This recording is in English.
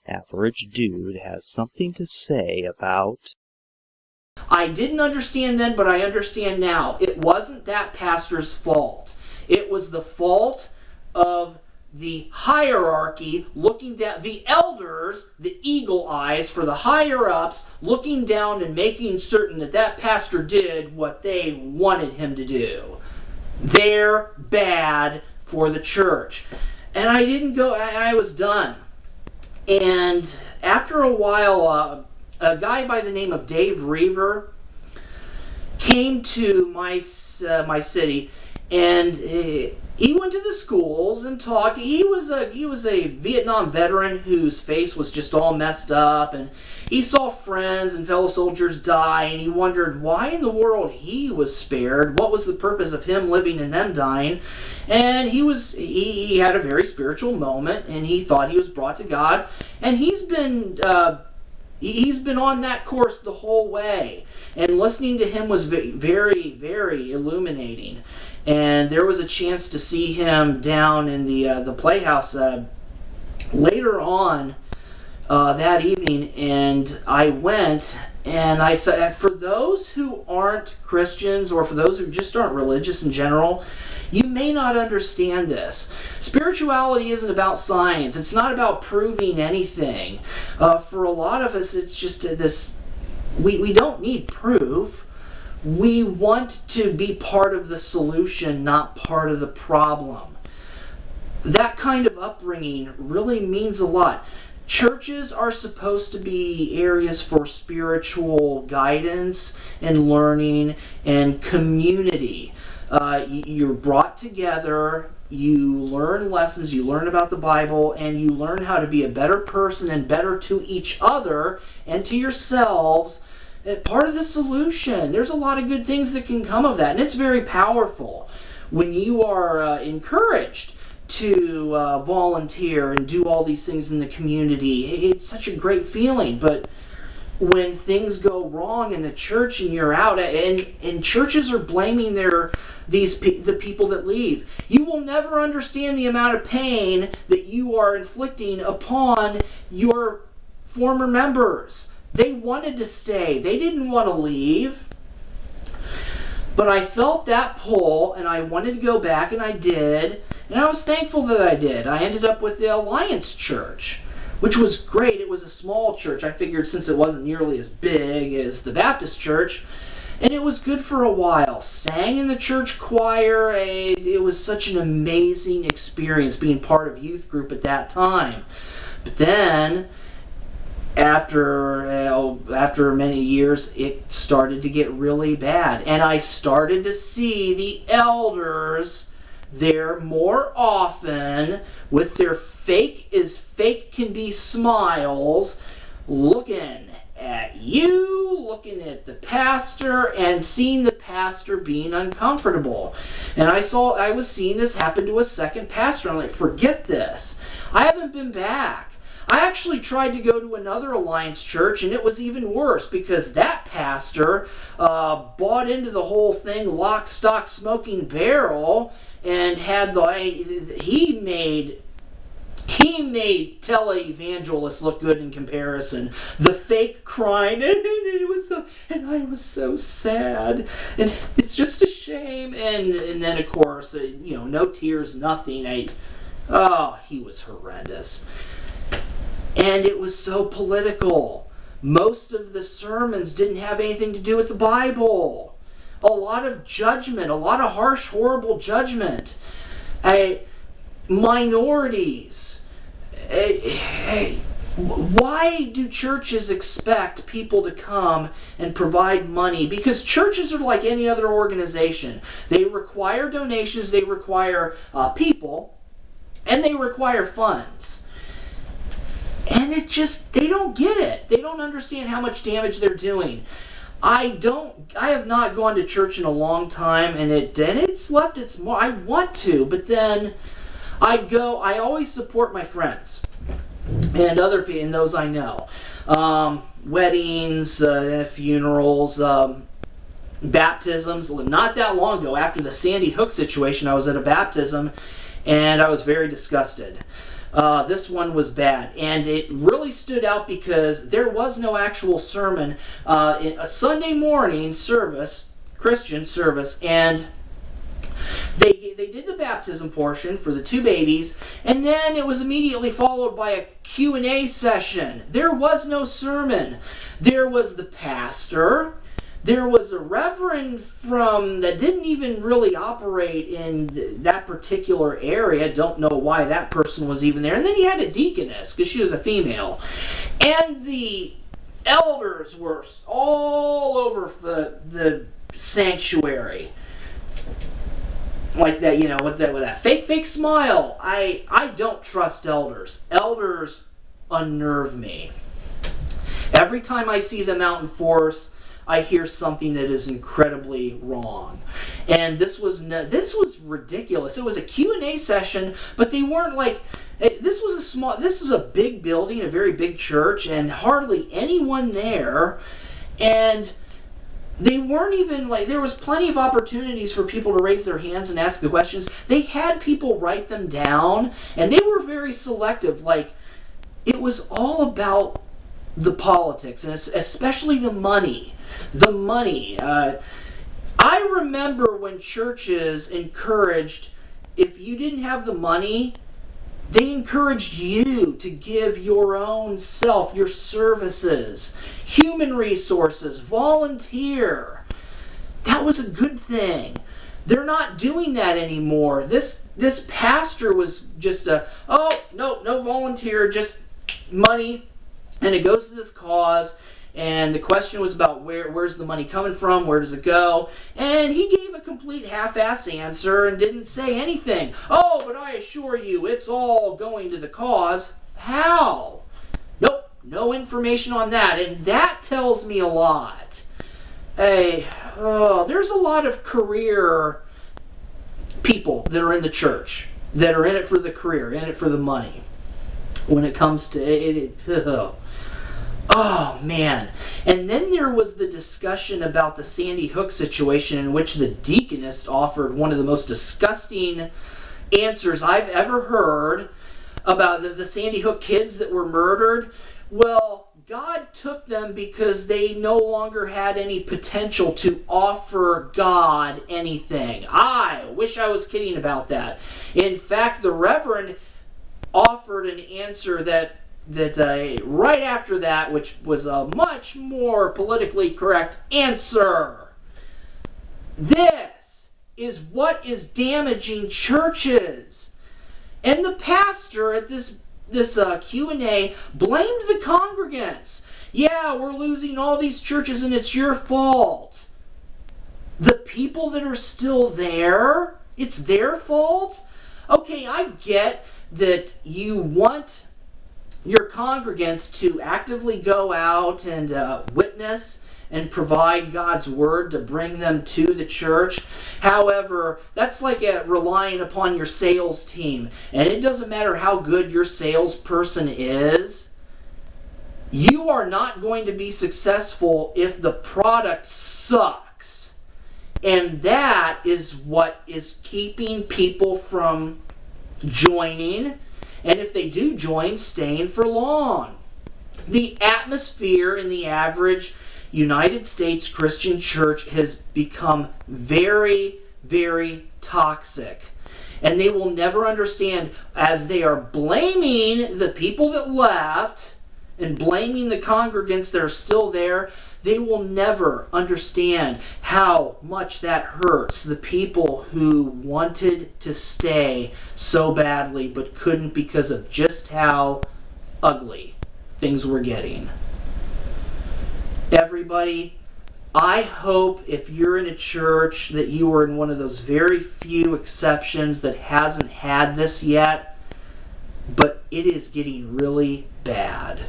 average dude has something to say about... I didn't understand then, but I understand now. It wasn't that pastor's fault. It was the fault of the hierarchy looking down, the elders, the eagle eyes for the higher ups, looking down and making certain that that pastor did what they wanted him to do. They're bad for the church. And I didn't go, I was done. And after a while, a guy by the name of Dave Reaver came to my city, and he went to the schools and talked. He was a Vietnam veteran whose face was just all messed up, and he saw friends and fellow soldiers die, and he wondered why in the world he was spared. What was the purpose of him living and them dying? And he had a very spiritual moment, and he thought he was brought to God, and he's been on that course the whole way, and listening to him was very, very illuminating. And there was a chance to see him down in the playhouse later on that evening, and I went, and for those who aren't Christians, or for those who just aren't religious in general, you may not understand this. Spirituality isn't about science. It's not about proving anything. For a lot of us, it's just this, we don't need proof. We want to be part of the solution, not part of the problem. That kind of upbringing really means a lot. Churches are supposed to be areas for spiritual guidance and learning and community. You're brought together, you learn lessons, you learn about the Bible, and you learn how to be a better person and better to each other and to yourselves. Part of the solution. There's a lot of good things that can come of that, and it's very powerful when you are encouraged to volunteer and do all these things in the community. It's such a great feeling. But when things go wrong in the church and you're out, and churches are blaming the people that leave, you will never understand the amount of pain that you are inflicting upon your former members. They wanted to stay. They didn't want to leave. But I felt that pull, and I wanted to go back, and I did. And I was thankful that I did. I ended up with the Alliance Church, which was great. It was a small church. I figured since it wasn't nearly as big as the Baptist church. And it was good for a while. Sang in the church choir. It was such an amazing experience being part of youth group at that time. But then, after many years, it started to get really bad. And I started to see the elders there more often with their fake as fake can be smiles, looking at you, looking at the pastor, and seeing the pastor being uncomfortable. And I was seeing this happen to a second pastor. I'm like, forget this. I haven't been back. I actually tried to go to another Alliance church, and it was even worse because that pastor bought into the whole thing lock, stock, smoking barrel, and he made televangelists look good in comparison. The fake crying, and I was so sad, and it's just a shame. And then of course, no tears, nothing. He was horrendous. And it was so political. Most of the sermons didn't have anything to do with the Bible. A lot of judgment, a lot of harsh, horrible judgment. Minorities. Why do churches expect people to come and provide money? Because churches are like any other organization. They require donations, they require people, and they require funds. And they don't get it. They don't understand how much damage they're doing. I have not gone to church in a long time, and it's left its mark. I want to, but then I always support my friends and other people, and those I know. Weddings, funerals, baptisms. Not that long ago, after the Sandy Hook situation, I was at a baptism, and I was very disgusted. This one was bad, and it really stood out because there was no actual sermon. A Sunday morning service, Christian service, and they did the baptism portion for the two babies, and then it was immediately followed by a Q&A session. There was no sermon. There was the pastor. There was a reverend that didn't even really operate in that particular area. Don't know why that person was even there. And then you had a deaconess, because she was a female. And the elders were all over the sanctuary. Like that, with that fake smile. I don't trust elders. Elders unnerve me. Every time I see them out in force, I hear something that is incredibly wrong. And this was ridiculous. It was a Q&A session, but they weren't like, this was a big building, a very big church, and hardly anyone there. And they weren't even like, there was plenty of opportunities for people to raise their hands and ask the questions. They had people write them down, and they were very selective. Like, it was all about the politics, and especially the money. The money. I remember when churches encouraged, if you didn't have the money, they encouraged you to give your own self, your services, human resources, volunteer. That was a good thing. They're not doing that anymore. This pastor was just no volunteer, just money, and it goes to this cause. And the question was about where's the money coming from, where does it go? And he gave a complete half-ass answer and didn't say anything. Oh, but I assure you, it's all going to the cause. How? Nope, no information on that. And that tells me a lot. There's a lot of career people that are in the church, that are in it for the career, in it for the money. When it comes to it. Oh, man. And then there was the discussion about the Sandy Hook situation, in which the deaconess offered one of the most disgusting answers I've ever heard about the Sandy Hook kids that were murdered. Well, God took them because they no longer had any potential to offer God anything. I wish I was kidding about that. In fact, the Reverend offered an answer that right after that, which was a much more politically correct answer. This is what is damaging churches. And the pastor at this Q&A blamed the congregants. Yeah, we're losing all these churches and it's your fault. The people that are still there, it's their fault? Okay, I get that you want your congregants to actively go out and witness and provide God's word to bring them to the church. However, that's like relying upon your sales team. And it doesn't matter how good your salesperson is, you are not going to be successful if the product sucks. And that is what is keeping people from joining, and if they do join, staying for long. The atmosphere in the average United States Christian church has become very, very toxic. And they will never understand, as they are blaming the people that left and blaming the congregants that are still there, they will never understand how much that hurts the people who wanted to stay so badly but couldn't because of just how ugly things were getting. Everybody, I hope if you're in a church that you are in one of those very few exceptions that hasn't had this yet, but it is getting really bad.